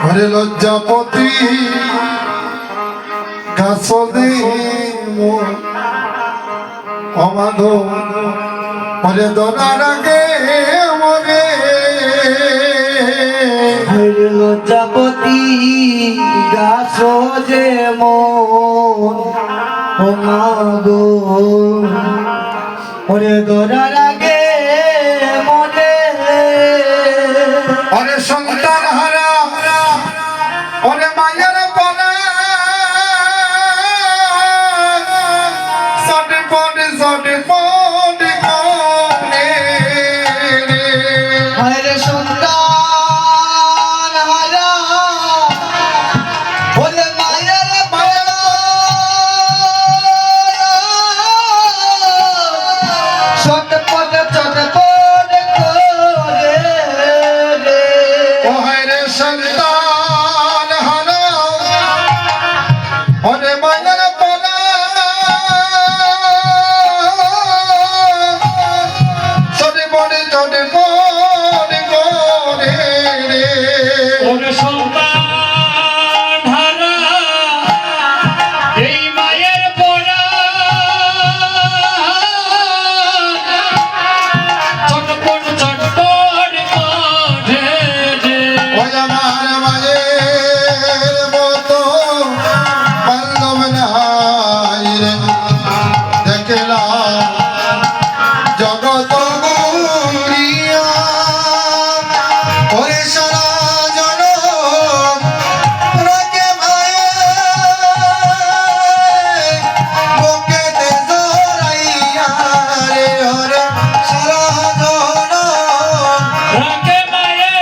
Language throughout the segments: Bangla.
হরে লজ্জাপতি গাছদে অমাধ হরে দনার আগে মরে হরে লজ্জাপতি গাছ যে মন ও মাগো হরে দরার আগে মনে হরে সন্তান হারা হরে মায়ের পনা সটে পটে কোনে হরে সন্তান হারা হরে মায়ের পালা চটপট করে ও হরে সন্তান হারা হরে মায়ের পনা সটে পটে কোনে ওরে সন্তান হারা এই মায়ের পোড়া চটপট করে ওই আমার মায়ের মতো বান্ধব নাই রে দেখলাম জগত গুরিয়া ওরে সারা জনম রাখে মায়ের বুকেতে জড়াইয়া রে ওরে সারা জনম রাখে মায়ে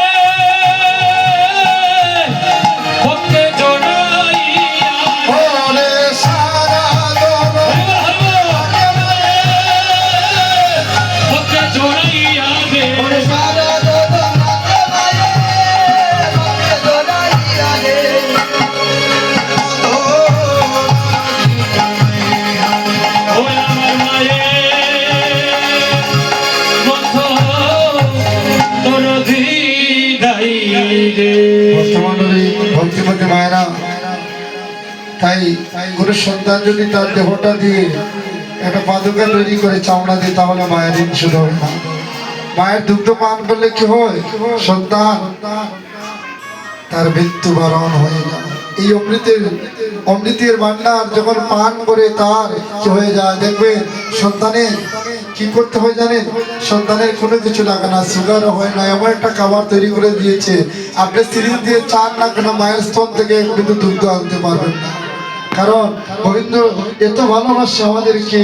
ভক্তে জড়াইয়া ওরে সারা জনম ভক্তে জড়াইয়া রে ওরে সারা জগৎ রাখে মায়ের ভক্তে জড়াইয়া রে ওই আমার মায়ের মতো তোর দিদাই রে বর্তমানে ভক্তিমতী মায়েরা তাই কোনো সন্তান যদি তার দেহটা দিয়ে একটা পাদুকা তৈরি করে চামড়া দিয়ে তাহলে মায়ের ঋণ শুধু হয় না। মায়ের দুগ্ধ পান করলে কি হয়? সন্তান তার মৃত্যুবরণ হয়ে যায়। এই অমৃতের ভান্ডার যখন পান করে তার কি হয়ে যায় দেখবে সন্তানের কি করতে হয় জানেন? সন্তানের কোনো কিছু লাগে না, সুগারও হয় না, এমন একটা খাবার তৈরি করে দিয়েছে আপনি সিরিজ দিয়ে চান না কেন মায়ের স্তন থেকে কিন্তু দুগ্ধ আনতে পারবেন না। কারণ গোবিন্দ এত ভালোবাসে আমাদেরকে,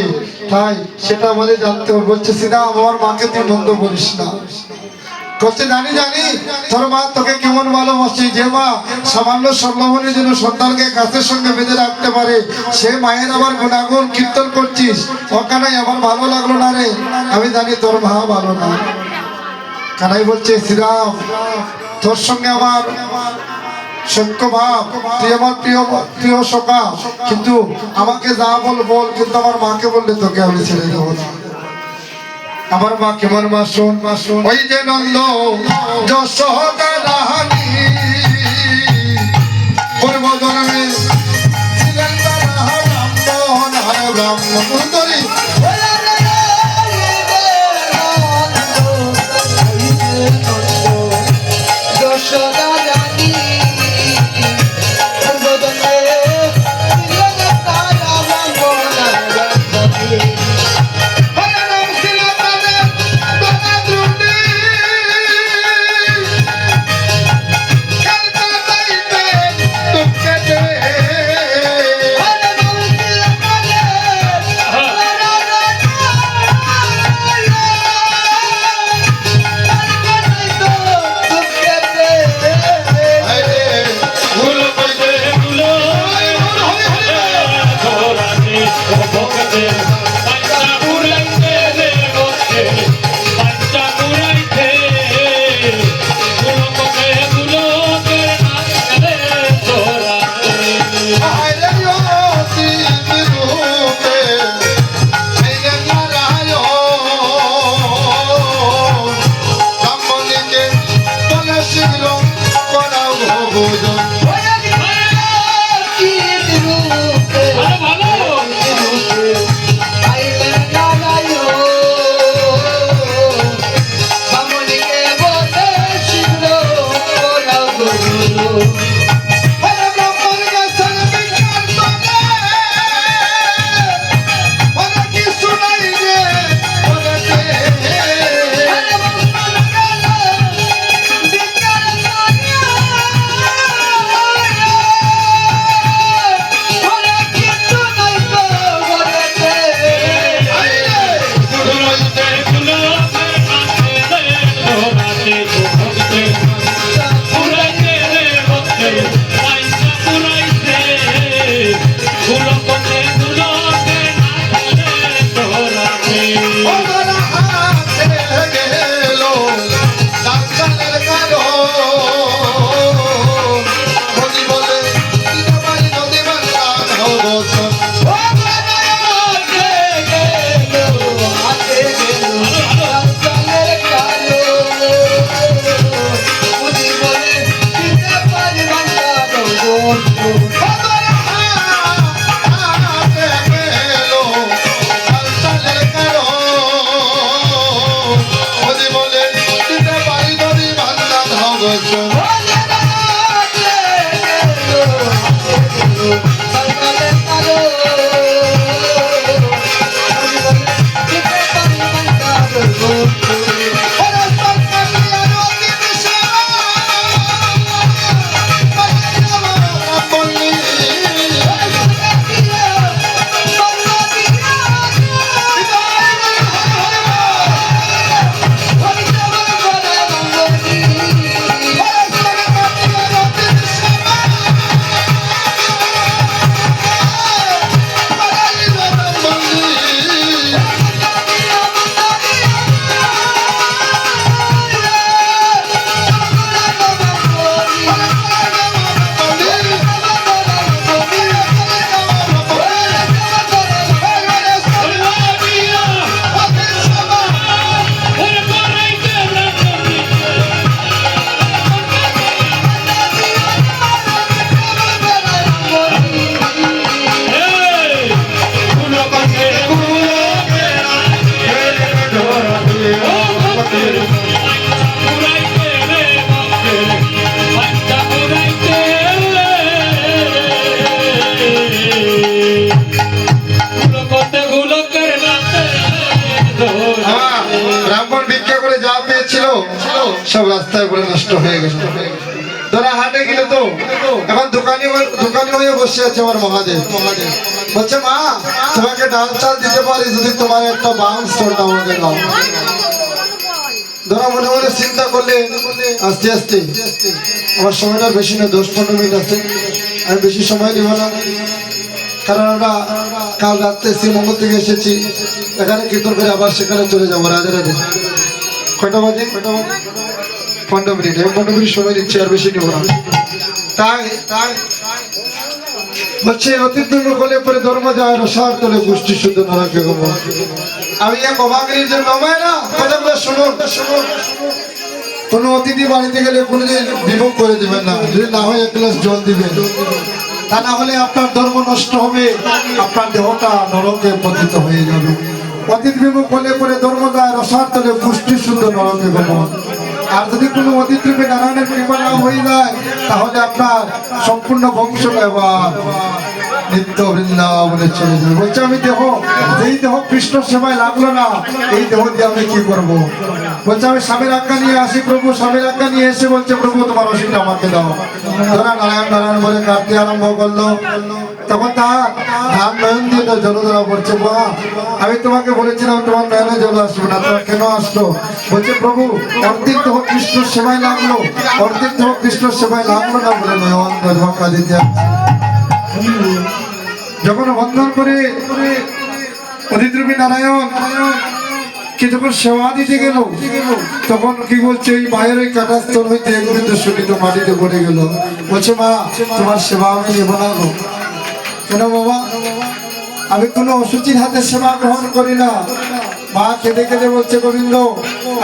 তাই সেটা আমাদের জানতে হবে। বলছে সিধা আমার মাকে তুই মন্দ বলিস না। করছে জানি তোর মা তোকে কেমন ভালোবাসে। যে মা সামান্য স্বর্ণমণির জন্য সন্তানকে কাছের সঙ্গে বেঁধে রাখতে পারে, সে মায়ের আবার গুণাগুণ কীর্তন করছিস, ওখানে আমার ভালো লাগলো না রে। আমি জানি তোর মা ভালো না। কানাই বলছে শ্রীরাম তোর সঙ্গে আমার সত্য ভাব, তুই আমার প্রিয় সখা, কিন্তু আমাকে যা বল, কিন্তু আমার মাকে বললে তোকে আমি ছেড়ে দেবো না। আমার মা কেমন মা শোন ওই যে নন্দ যশোদা রানী পূর্ব জন্মে ছিলেন ব্রাহ্মণ সুন্দরী যশোদা রানী শিখলো করাও ভোজন কি রূপে ভালো ভালো আইলেন নারায়ণ বামুনিকে বলে শীঘ্র করাও গো হরে ব্রাহ্মণ গাছের বিজ্ঞান তোলে হরে কি শুনাই রে বলেছে ফুলাইতে ফুলাতে নাচে রে ধরাতে ভক্তে ফুলাইতে রে ভক্তে আইসা ফুলাইতে ফুলকতে ফুলতে নাচে রে ধরাতে ওরা হাতে গেল ডাক্তারের কালো হরি বলে দিদাবাড়ি নদী বাংলার ভগতন ওরা হাতে গেল ডাক্তারের কালো হরি বলে দিদাবাড়ি নদী বাংলার ভগতন ওরা সরকারিয়া নদী বিশাল বললি ব্রাহ্মণ ভিক্ষা করে যা পেয়েছিল সব রাস্তায় পড়ে নষ্ট হয়ে গেল ধরা হাটে গেলে তো এখন দোকানি হয়ে বসে আছে আমার মহাদেব বলছে মা তোমাকে ডাল চাল দিতে পারি যদি তোমার একটা বাউন্স চলটা আমাকে দাও ধরা মনে মনে চিন্তা করলে আস্তে আস্তে আমার সময়টা বেশি না 10-15 মিনিট আছে আমি বেশি সময় নিব না কারণ আমরা কাল রাত্রে শ্রীমঙ্গল থেকে এসেছি এখানে কীর্তন করে আবার সেখানে চলে যাবো রাজা রাজে কয়টা বাজে 15 মিনিট এবং 15 মিনিট সময় নিচ্ছে আর বেশি নিব না তাই হচ্ছে অতীত হলে পরে ধর্ম যায় রসার তোলে গোষ্ঠী শুদ্ধ নরকে গো আমি এক অভাগীর জন্য নমায় না কথাগুলো শুনুন কোনো অতিথি বাড়িতে গেলে কোনোদিন বিভোগ করে দিবেন না যদি না হয় 1 গ্লাস জল দিবেন তা না হলে আপনার ধর্ম নষ্ট হবে আপনার দেহটা নরকে পতিত হয়ে যাবে অতিথি বিভোগ হলে পরে ধর্ম যায় রসার তোলে গোষ্ঠী শুদ্ধ নরকে গমন আর যদি কোনো অতিথি রূপে নারায়ণের কৃপা না হয়ে যায় তাহলে আপনার সম্পূর্ণ বংশ ব্যবহার নিত্য বৃন্দাবনে চলে যাবে বলছে আমি দেহ যেই দেহ কৃষ্ণ সেবায় লাগলো না এই দেহ দিয়ে আমি কি করব বলছে আমি স্বামীর আজ্ঞা নিয়ে আসি প্রভু স্বামীর আজ্ঞা নিয়ে এসে বলছে প্রভু তোমার রসিকটা আমাকে দাও ধরা নারায়ণ নারায়ণ বলে কাঁদতে আরম্ভ করলো তখন তার ধান নয়ন দিয়ে জল ধরা পড়ছে মা আমি তোমাকে বলেছিলাম তোমার নয়নে জল আসবে না তোমার কেন আসলো বলছে প্রভু অর্ধেক দেহ কৃষ্ণ সেবায় লাগলো অর্ধেক দেহ কৃষ্ণ সেবায় লাগলো না বলে নয়ন ধোকা দিতে যখন বন্ধন করে অদিতরূপী নারায়ণ কে যখন সেবা দিতে গেল তখন কি বলছে ওই মায়ের ওই কাটা স্তর হইতে একদিন শুনিত মাটিতে পড়ে গেল বলছে মা তোমার সেবা আমি নেব না গো কেন বাবা আমি কোনো অসুচির হাতে সেবা গ্রহণ করি না মা কেঁদে কেঁদে বলছে গোবিন্দ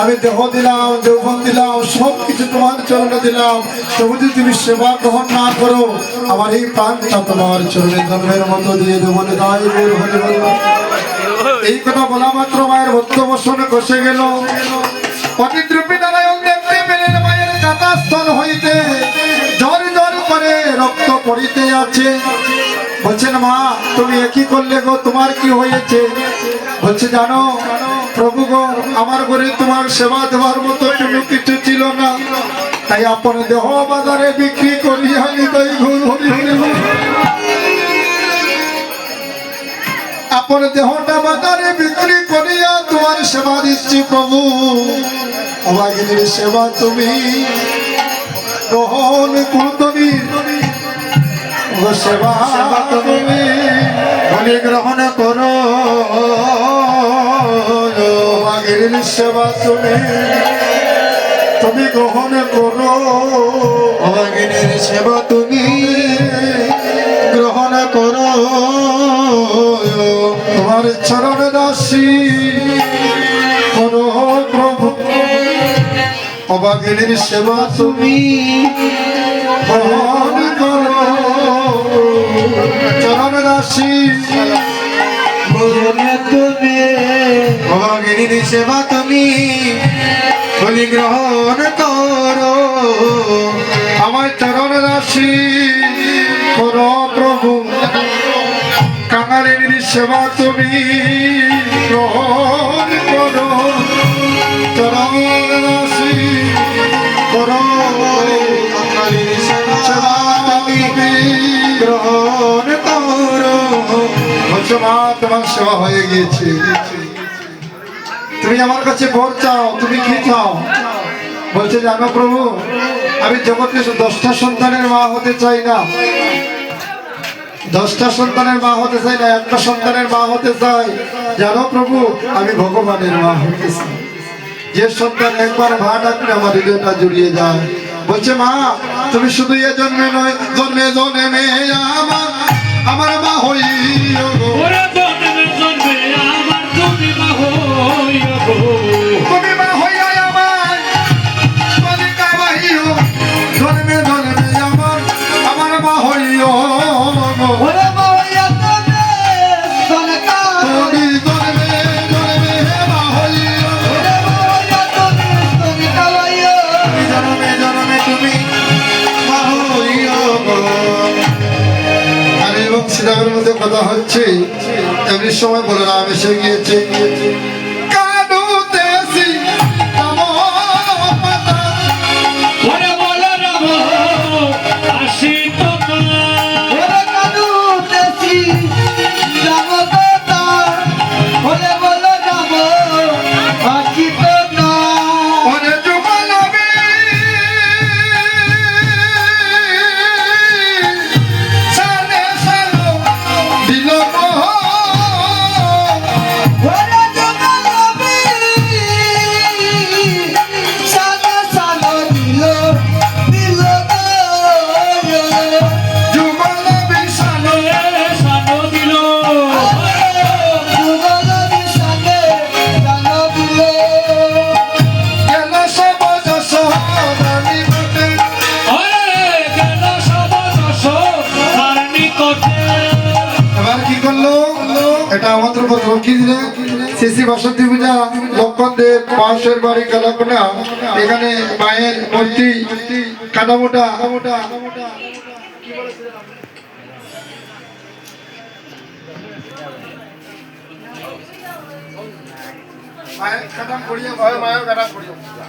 আমি দেহ দিলাম, যৌবন দিলাম, সব কিছু তোমার চরণে দিলাম, তবু যদি তুমি সেবা গ্রহণ না করো, আমার এই প্রাণটা তোমার চরণে জন্মের মতো দিয়ে দেবো। এই কথা বলা মাত্র মায়ের ভক্ত বসনে বসে গেল। পতিদ্রুপী নারায়ণ দেখতে পেলেন মায়ের কাটাস্থল হইতে ঝর ঝর করে রক্ত পড়িতে আছে। বলছেন, মা তুমি একই করলে গো, তোমার কি হয়েছে? বলছে, জানো প্রভু গো, আমার ঘরে তোমার সেবা দেওয়ার মতো কোনো কিছু ছিল না, তাই আপন দেহ বাজারে বিক্রি করিয়া নিতাই ঘুর হরি হরি হরি। আপন দেহটা বাজারে বিক্রি করিয়া তোমার সেবা দিচ্ছি প্রভু। অভাগিনীর সেবা তুমি গ্রহণ করতনি, সেবা তুমি বলি গ্রহণ করো। অভাগিনীর সেবা তুমি তুমি গ্রহণ করো। অভাগিনীর সেবা তুমি গ্রহণ করো। তোমার চরণ দাসী করো প্রভু। অভাগিনীর সেবা তুমি গ্রহণ করো। চরণ দাসী তুমি অভাগিনীর সেবা তুমি বলি গ্রহণ করো। আমার চরণ দাসী করো প্রভু। কাঙালের সেবা তুমি গ্রহণ করো। চরণ দাসী করো। অভাগিনীর সেবা তুমি গ্রহণ করো। বলছো, মা তোমার সেবা হয়ে গিয়েছে, তুমি আমার কাছে বর চাও, তুমি কি চাও? বলছে, জানো প্রভু, আমি জগতে 10টা সন্তানের মা হতে চাই না, 10টা সন্তানের মা হতে চাই না, একটা সন্তানের মা হতে চাই। জানো প্রভু, আমি ভগবানের মা হতে চাই, যে সন্তান একবার ভা ডাকলে আমার হৃদয়টা জুড়িয়ে যায়। বলছে, মা তুমি শুধু এ জন্মে নয়, জন্মে জন্মে আমার মা হইও গো। ওরে জন্মে জন্মে আমার তুমি মা হইও গো। তুমি মা হইয়া আমার কলিকা বাহিও। জন্মে জন্মে আমার মা হইও গো। ওরে মাইয়া তুমি সন্তান। তুমি জন্মে জন্মে মা হইও। ওরে মাইয়া তুমি সন্তান। তুমি জন্মে জন্মে তুমি মা হইও গো। আর এবং শ্রীরামের মধ্যে কথা হচ্ছে, এমনি সময় বলে রাম এসে গিয়েছে। কানুতেছি পাতা ওরে বলো রাম আসিত না। ওরে কানুতেছি রাম কথা। ওরে বলো রাম আসিত না। ওরে যুগলবে সালে সালো দিল মোহ। ওরে জগলবি সাদা সালো দিল দিল গো। যুগলবে সালো সানো দিল। জগলবি সাদে সালো দিল। গেল সব যশ রানী বটে। ওরে গেল সব যশ তার নিকটে। এবার কি করলো? এটা আমাদের উপর রক্ষী দিলে শ্রী বাসন্তী পূজা লক্ষণ দেব পাশের বাড়ি কালাকোনা, এখানে মায়ের মূর্তি কাদামোটা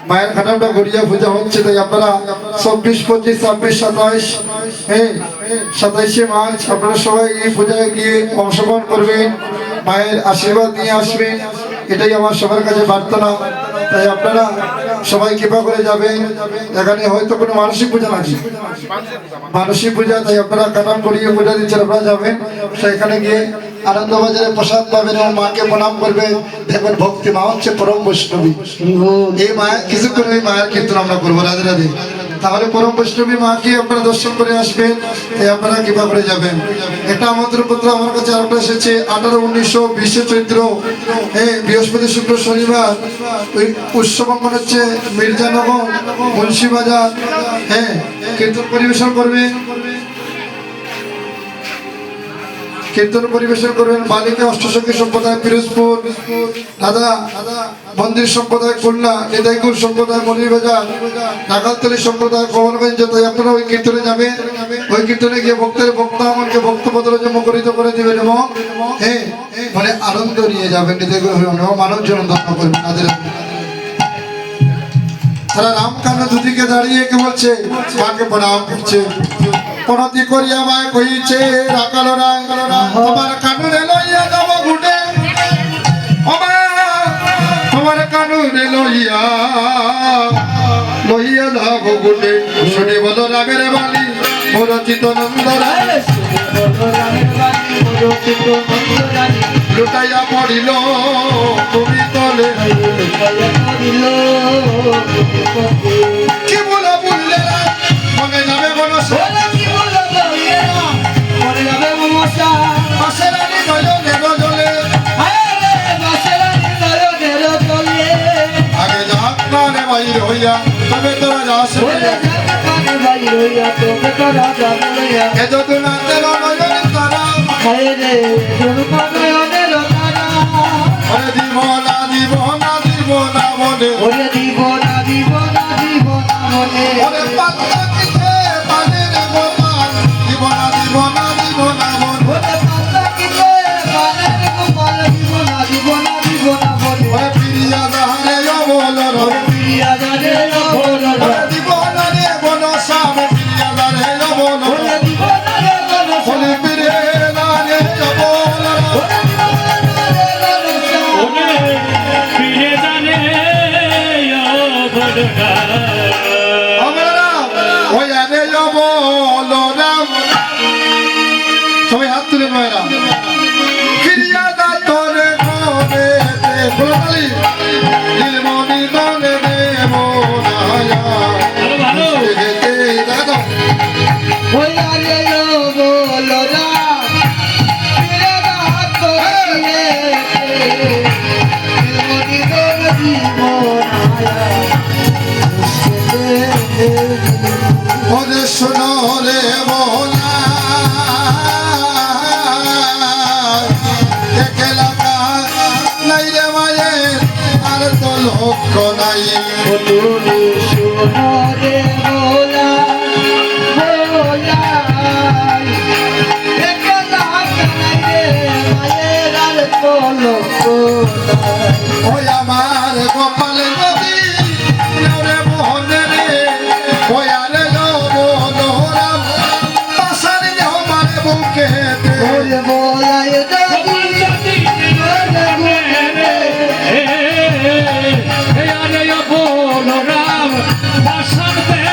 মায়ের খাটামটা গড়িয়া পূজা হচ্ছে, তাই আপনারা 24, 25, 26, 27 27শে মার্চ আপনারা সবাই এই পূজায় গিয়ে অংশগ্রহণ করবেন, মায়ের আশীর্বাদ নিয়ে আসবেন, এটাই আমার সবার কাছে প্রার্থনা। তাই আপনারা সবাই কৃপা করে যাবেন। এখানে হয়তো কোনো মানসিক পূজা নাকি মানসিক পূজা, তাই আপনারা কাটাম গড়িয়ে পূজা দিচ্ছেন, আপনারা যাবেন, সেখানে গিয়ে আনন্দবাজারে প্রসাদ পাবেন এবং মাকে প্রণাম করবেন। দেখবেন ভক্তি মা হচ্ছে পরম বৈষ্ণবী। এই মায়ের কিছুক্ষণ ওই মায়ের কীর্তন আমরা করবো, রাধে রাধে। তাহলে পরম বৈষ্ণবী মাকে আপনারা দর্শন করে আসবেন, তাই আপনারা কৃপা করে যাবেন। একটা আমন্ত্রণপত্র আমার কাছে আরেকটা এসেছে 18-19-20 চৈত্র বৃহস্পতি শুক্র শনিবার ওই উৎসব মনে হচ্ছে মির্জানগর মুন্সিবাজার কীর্তন পরিবেশন করবে কীর্তন পরিবেশন করবেন বালিকা অষ্টসঙ্গী সম্প্রদায় পিরোজপুর দাদা মন্দির সম্প্রদায় খুলনা নিদাইকুল সম্প্রদায় মৌলভীবাজার নাগালতলী সম্প্রদায় কমলগঞ্জ তাই আপনারা ওই কীর্তনে যাবেন ওই কীর্তনে গিয়ে ভক্তের আমাকে ভক্তপত্র মুখরিত করে দিবেন এবং মানে আনন্দ নিয়ে যাবেন নিদাইকুল এবং মানব জন্য দত্ত করবেন তাদের তারা রামকান্ত দুদিকে দাঁড়িয়ে কি বলছে মাকে প্রণাম করছে প্রণতি করিয়া মায় কইছে রাকাল তোমার কানুনে লইয়া যাব ঘুটে তোমার কানুনে লইয়া যাব ঘুটে শুনে বল রামের বাণী মোর চিতনন্দ লুটাইয়া পড়িল তুমি তলে কি বলা বললে মনে যাবে মনসা বাসেরানি নয়নের জলে আগে যাক প্রাণে বাইর হইয়া তবে তোরা যাস এ যদি না তেল নয়নের তারা ওরে দিব না দিব না দিব না মনে ওরে পাত্তা কিছে পানির গোপাল দিব না দিব না দিব না মনে ওরে পিরিয়া দাহারে অবলর ওরে দিব না রে বনসামে পিরিয়া দাহারে অবলর ওরে পিরে না রে অবলর ওরে ফিরে জানে অবদনা আমরা ওই আরে অবলরাম সবাই হাত তুলে নয়রা ফিরিয়া দা তোরে ঘরে ফুলকালি নীলমণি দলে দেব নায়া ভালো যেতে দাদা ওরে শোনো রে মোলা একলা নাই রে মায়ের আর তো লক্ষ নাই ওই আমার গোপাল নদী রে মোহন রে ওই আরে লোরাম পাশারি আমার বুকে রাম বাসাতে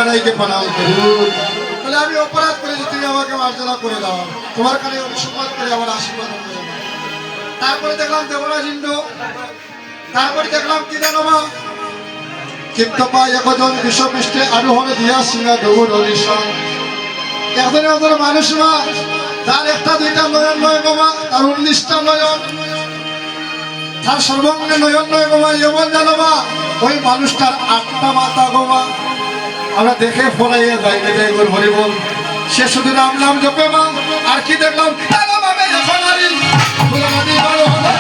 মহারাজকে প্রণাম করি বলে আমি অপরাধ করেছি, তুমি আমাকে মার্জনা করে দাও, তোমার কানে অনুসম্মান করে আমার আশীর্বাদ করে দাও। তারপরে দেখলাম দেবরাজ ইন্দ্র, তারপরে দেখলাম কি জানো মা, কিন্তু পা একজন বিশ্বপৃষ্ঠে আরোহণে দিয়া সিংহা দৌড় হরিষণ। একজন একজন মানুষ মা, তার একটা দুইটা নয়ন নয় গোমা, তার 19টা নয়ন, তার সর্বাঙ্গে নয়ন নয় গোমা, এমন জানো মা ওই মানুষটার 8টা মাথা গোমা। আমরা দেখে ফলাইয়ে যাই যাই গোর হরি বল, সে শুধু রাম নাম জপে মা। আর কি দেখলাম, তারা ভাবে এখন আরি ফুলো নদী বড় হলো,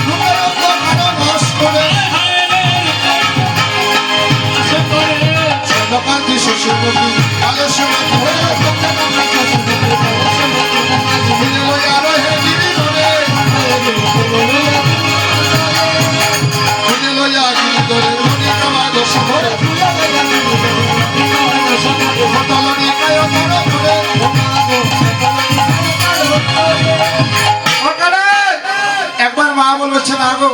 রূপরঙ্গ কারো নষ্ট করে, চন্দ্রকান্তি শশীমতী আলো সুমতি হয়ে মিলে লই আরো হে গিরি ধরে, মিলে লই আগিরি ধরে রুনি কামাদ শহরে, ফটলনি কায় ধরে ধরে ওখানে একবার মা বলছে না গো,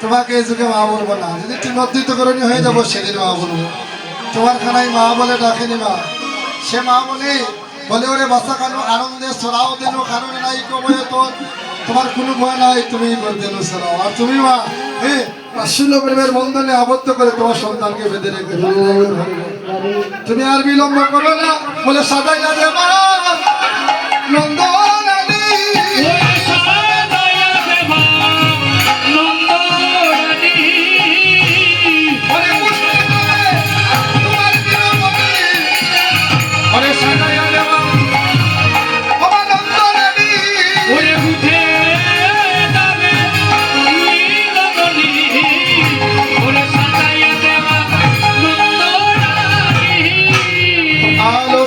তোমাকে এই যুগে মা বলবো না, যদি তুমি অদ্বিত করণী হয়ে যাবো সেদিন মা বলবো। তোমার খানায় মা বলে ডাকেনি মা, সে মা বলে বলে ওরে বাসা কানো আনন্দে সরাও দেন কারণে নাই কবয়ে তোর, তোমার কোনো ভয় নাই, তুমি দেন সরাও। আর তুমি মা আশুল প্রেমের বন্ধনে আবদ্ধ করে তোমার সন্তানকে বেঁধে রেখে তুমি আর বিলম্ব করো না, বলে সাজাইয়া দে মা নন্দরানী।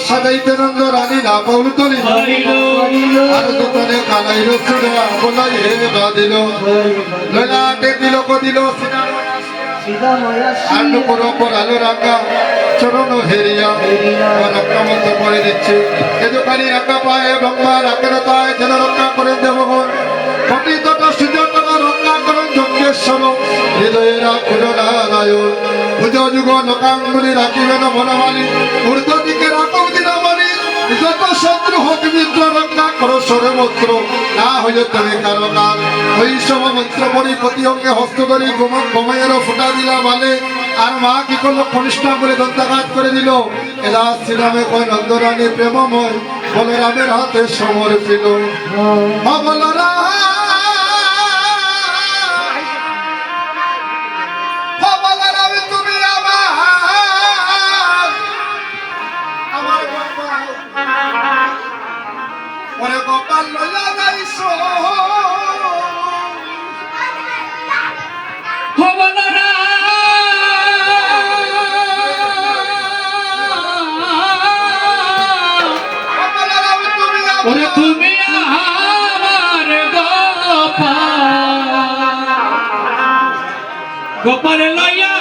সাজাইতে রঙ্গ রানী না পাউল তুলি আর দোকানে কালাই রসুন বলাই হে বাদিল ললাটে দিল কদিল আলু পর আলো রাখা চরণ হেরিয়া রক্ষামন্ত করে দিচ্ছে এ দোকানি রাখা পায় ব্রহ্মা রাখের তাই যেন রক্ষা করে দেবগণ প্রকৃতটা সুযোগ রক্ষা করেন যজ্ঞেশ্বর হৃদয়ে রাখুল নারায়ণ পুজো যুগ লোকাঙ্গুলি রাখিবেন বনমালী ঊর্ধ্ব দিকে রাখো দিনমালী যত শত্রু হোক মিত্র রক্ষা করো সর্বত্র না হইলে তুমি কারো কাল ওই সব মন্ত্র পড়ি প্রতি অঙ্গে হস্ত ধরি গোমাইয়েরও ফোটা দিলা বলে। আর মা কি করলো, কনিষ্ঠা বলে দন্তাঘাত করে দিল। এরা শ্রীরামে কয় নন্দরানী প্রেমময় বলরামের হাতে সমর্পিল। বলরাম গোপাল লইয়া যাইছো তুমি আমার গোপাল লইয়া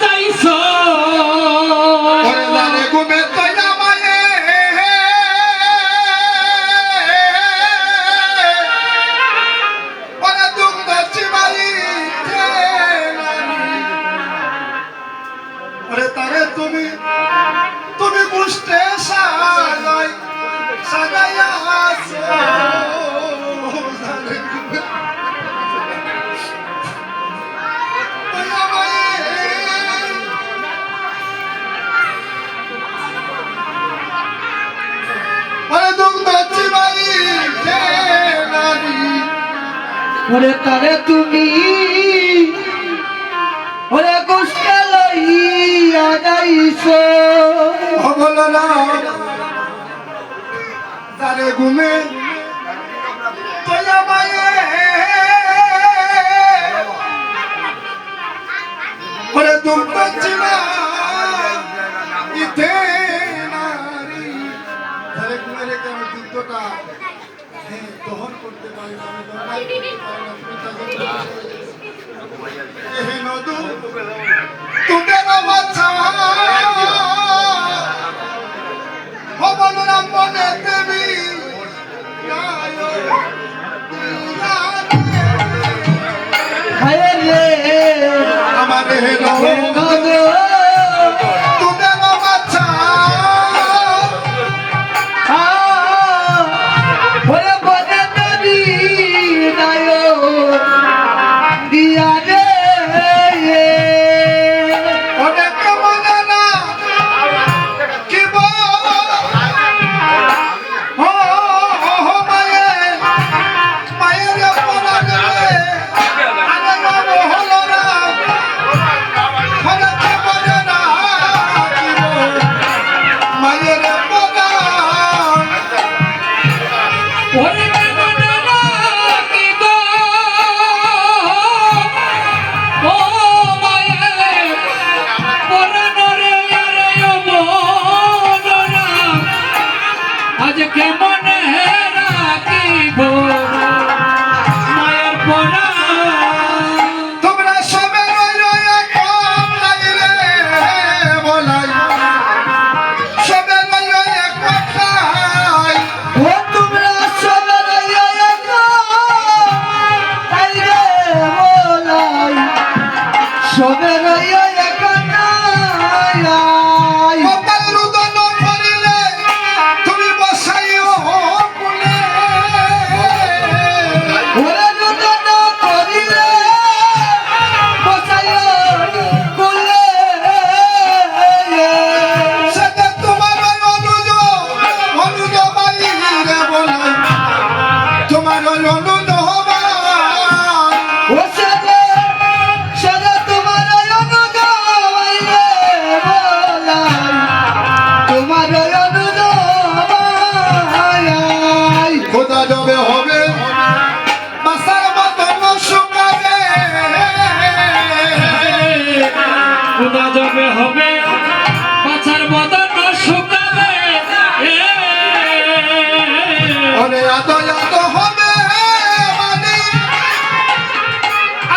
যাইছো ঘুমে তুমি বুঝতে সাজাইয়া ওরে তারে তুমি ওরে গোষ্ঠে লইয়া যাইছো তারে ঘুমে ওরে তুমি ইতে নারী তারে ঘুমে রেখে আমি যুদ্ধটা দহন করতে পারি না, তোদের বাচ্চা হবনাম মনে দেবী হায় রে আমারে তুমি বাচ্চা ওরে বনে নদী নায় দিয়া রে অনেক মনে না কি মায়ের মায়ের পড়া গেলে আমার হলো না অনেক মনে না মায়ের পড়া ওরে মনে রাখিব ও মায়ে পরাণরে মনরা আজকে মনে রাখিব মায়ের পরা তোমরা সবে রয়ে কম লাগিলে বলাই সবে রয়ে কথাই ও তোমরা সবাই একা তাই রে বলাই সবাই একা নাই কপাল রুদন করিলে তুমি বসাইও কুলে ওরে দুজন করিলে বসায় কুলে সেটা তোমার অনুজ অনুজ বাইরে বলাই তোমার অনুজ হবাই ও সাজে সাজে তোমার অনুযায়ী রে বলাই তোমার অনুযায়ী খোদা যাবে হবে বাসার মতন শুকাবে খুদা যাবে হবে বাছার বদন শুকাবে অনে আদো আদো হবে মানি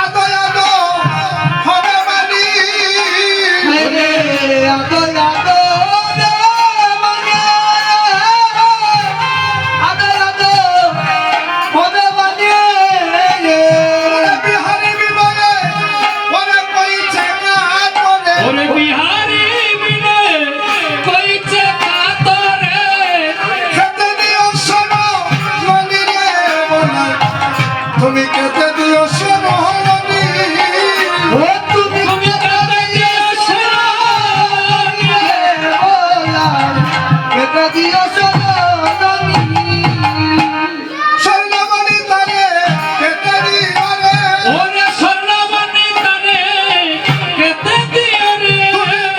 আদো আদো হবে মানি রে আদো আদো রে মানে আদো আদো হবে মানে ওরে বিহারি বিবরে ওরে কইছে না করে ওরে বিহারি বিনয় কইছে কাতরে খেতে দিও শোনো মন্দিরে বলাই তুমি খেতে দিও শোনো মনি ও তুমি তুমি কাঁদে দিয়েছো বলাই এটা দিও সরণী স্বর্ণমণি তারে খেতে দিও রে ওরে স্বর্ণমণি তারে কেতে দিও রে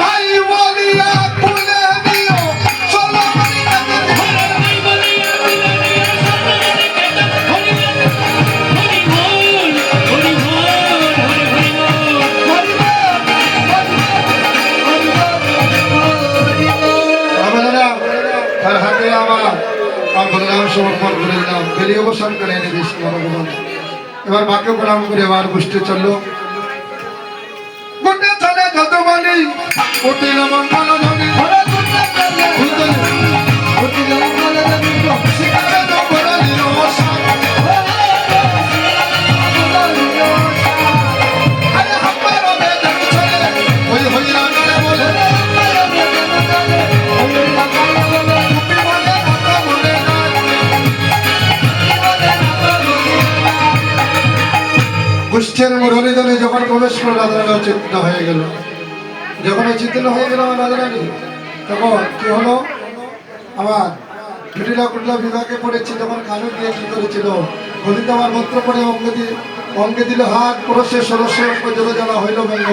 ভাই বলিয়া খুলে দিও স্বর্ণমণি তারে ওরে ভাই বলিয়া দিলে দিও স্বর্ণমণি কেতে হরি বল হরি বল হরি বল আমরা তার হাতে আমার নাম সমর্পণ করে দিলাম বেরিয়ে অবসান করে এনে দিয়েছি ভগবান এবার মাকে প্রণাম করে এবার বুঝতে চললো গুন্ডে চলে যত বলি উঠিল মঙ্গল ধ্বনি শিকারে জঙ্গল দিল অবসান আরে হাম্পার হবে দেখি চলে ওই হই রাঙালে বলে তুমি বলে আমরা বলে নাই গোষ্ঠীর মুরলীদলে যখন প্রবেশ করল রাধারানী চিন্তা হয়ে গেল যখন চিন্তিত হয়ে গেল আমার রাধারানী তখন কি হলো আমার ফিটিলা কুটলা বিভাগে পড়েছি যখন কানু দিয়ে কি করেছিল গলিত আমার মন্ত্র পড়ে অঙ্গে দিল হাত পরশে সরস্য জল জ্বালা হইল বঙ্গ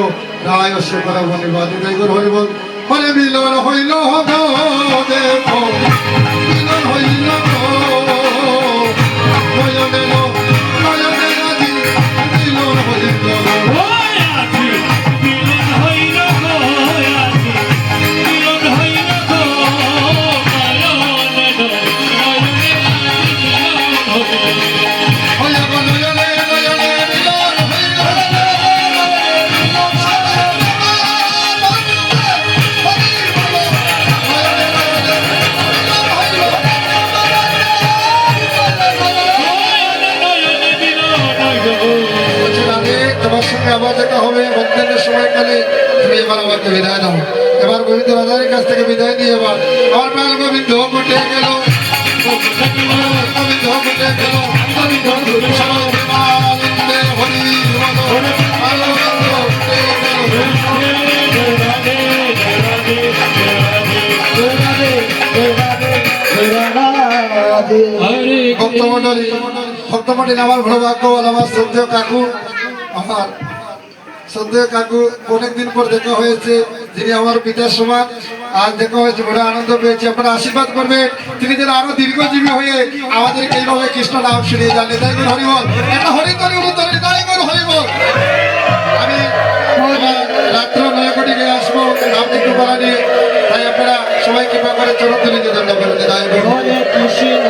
রায় সে করা বনি বাদি গাইগর হরিব হরে মিলন হইল গো দেখো মিলন হইল গো নয়নে নয়নে আজি মিলন হইল গো ওই আজি মিলন হইল গো আজি মিলন হইল গো নয়নে নয়নে হইল গো নয়নে নয়নে মিলন হইল গো থেকে আবার দেখা হবে বন্ধনের সময়কালে। তুমি এবার আমাকে বিদায় দাও। এবার গোবিন্দ রাজার কাছ থেকে বিদায় নিয়ে এবার আমার প্রাণ গোবিন্দ ঘটে গেল, গোবিন্দ ঘটে গেল, সবাই প্রেমানন্দে হরি বল, আনন্দ ঘটে গেল। হরে ভক্তমণ্ডলী, ভক্তমণ্ডলী, আমার ভালো ভাগ্য বল, আমার শ্রদ্ধেয় কাকু, আমার শ্রদ্ধেয় কাকু অনেকদিন পর দেখা হয়েছে, যিনি আমার পিতার সমান। আজ দেখা হয়েছে, বড় আনন্দ পেয়েছি। আপনারা আশীর্বাদ করবেন, তিনি যেন আরো দীর্ঘজীবী হয়ে আমাদেরকে এইভাবে কৃষ্ণ নাম শুনিয়ে জানে। তাই করে হরিবল, একটা হরিতরি উত্তরে তাই করে হরিবল। আমি রাত্র 9 কোটিকে আসবো নাম একটু বলা নিয়ে, তাই আপনারা সবাই কৃপা করে চরণ তুলে নিয়ে দণ্ড করে তাই হরে কৃষ্ণ